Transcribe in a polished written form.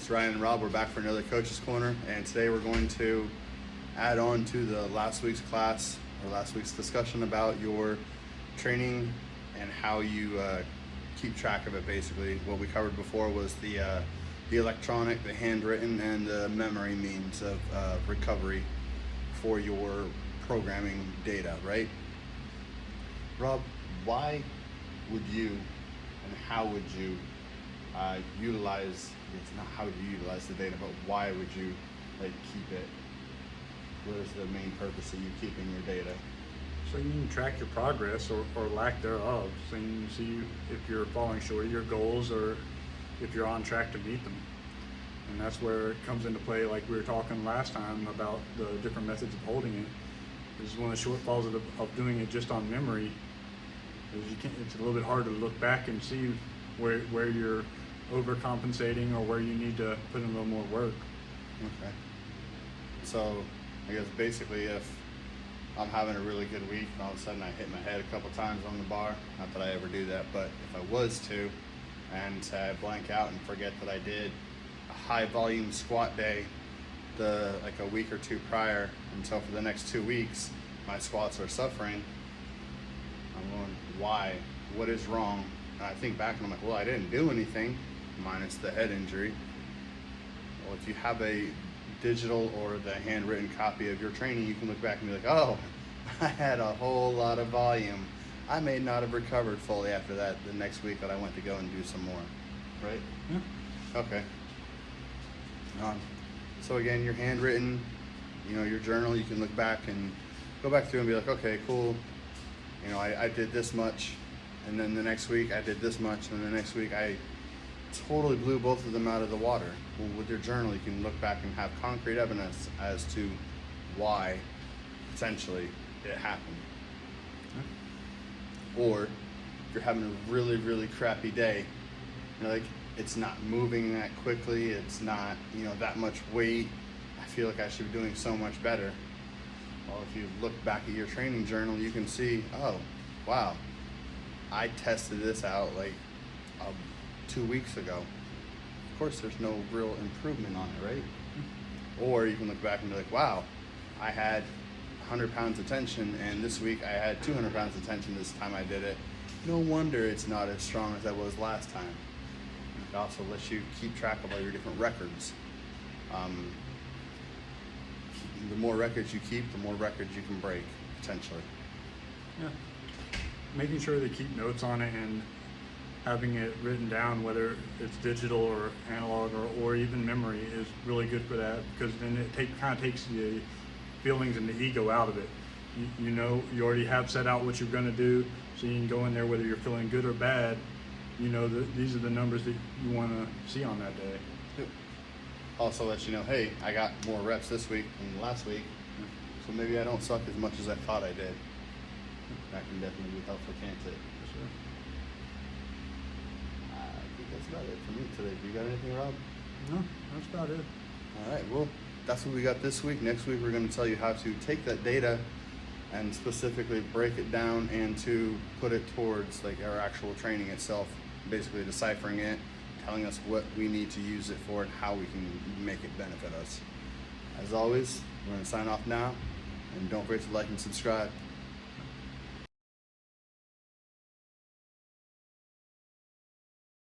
It's Ryan and Rob. We're back for another Coach's Corner, and today we're going to add on to the last week's class or last week's discussion about your training and how you keep track of it. Basically, what we covered before was the electronic, the handwritten, and the memory means of recovery for your programming data, right? Rob, why would you and how would you utilize, it's not how you utilize the data, but why would you keep it? What is the main purpose of you keeping your data? So you can track your progress or lack thereof, so you can see if you're falling short of your goals or if you're on track to meet them. And that's where it comes into play, like we were talking last time about the different methods of holding it. This is one of the shortfalls of doing it just on memory. Is it's a little bit hard to look back and see where you're overcompensating or where you need to put in a little more work. Okay. So I guess basically if I'm having a really good week and all of a sudden I hit my head a couple times on the bar, not that I ever do that, but if I was to, and say I blank out and forget that I did a high volume squat day like a week or two prior, and so for the next 2 weeks my squats are suffering, I'm going, why? What is wrong? And I think back and I'm like, well, I didn't do anything minus the head injury. Well, if you have a digital or the handwritten copy of your training, you can look back and be like, oh, I had a whole lot of volume. I may not have recovered fully after that the next week that I went to go and do some more, right? Yeah. Okay. So again, your handwritten, your journal, you can look back and go back through and be like, okay, cool. I did this much, and then the next week I did this much, and the next week I totally blew both of them out of the water. Well, with your journal, you can look back and have concrete evidence as to why potentially it happened. Or if you're having a really, really crappy day, it's not moving that quickly, it's not, that much weight, I feel like I should be doing so much better. Well, if you look back at your training journal, you can see, oh, wow, I tested this out 2 weeks ago. Of course, there's no real improvement on it, right? Or you can look back and be like, wow, I had 100 pounds of tension, and this week I had 200 pounds of tension this time I did it. No wonder it's not as strong as I was last time. It also lets you keep track of all your different records. The more records you keep, the more records you can break, potentially. Yeah. Making sure they keep notes on it and having it written down, whether it's digital or analog or even memory, is really good for that, because then it kind of takes the feelings and the ego out of it. You already have set out what you're going to do, so you can go in there whether you're feeling good or bad. These are the numbers that you want to see on that day. Also lets you know, hey, I got more reps this week than last week, so maybe I don't suck as much as I thought I did. That can definitely be helpful, can't it? Sure. I think that's about it for me today. Do you got anything, Rob? No, that's about it. All right, well, that's what we got this week. Next week, we're going to tell you how to take that data and specifically break it down and to put it towards our actual training itself, basically deciphering it, telling us what we need to use it for and how we can make it benefit us. As always, we're going to sign off now, and don't forget to like and subscribe.